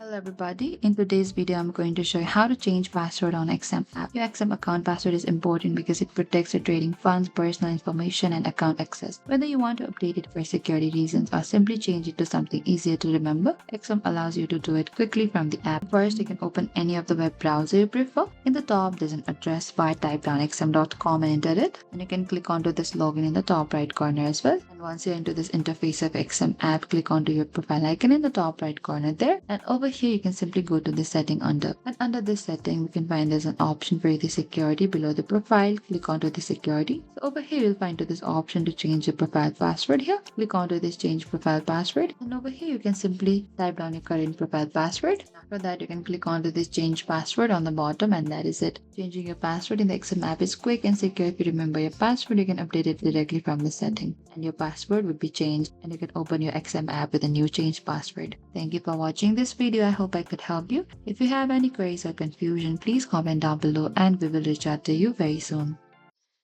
Hello everybody, in today's video I'm going to show you how to change password on XM app. Your XM account password is important because it protects your trading funds, personal information and account access. Whether you want to update it for security reasons or simply change it to something easier to remember, XM allows you to do it quickly from the app. First, you can open any of the web browser you prefer. In the top, there's an address bar. Type down xm.com and enter it. And you can click onto this login in the top right corner as well. And once you're into this interface of XM app, click onto your profile icon in the top right corner there. And over here, you can simply go to the setting and under this setting, we can find there's an option for the security below the profile. Click onto the security. So over here, you'll find this option to change your profile password here. Click onto this change profile password. And over here, you can simply type down your current profile password. After that, you can click onto this change password on the bottom and that is it. Changing your password in the XM app is quick and secure. If you remember your password, you can update it directly from the setting and your password would be changed and you can open your XM app with a new changed password. Thank you for watching this video. I hope I could help you. If you have any queries or confusion, please comment down below and we will reach out to you very soon.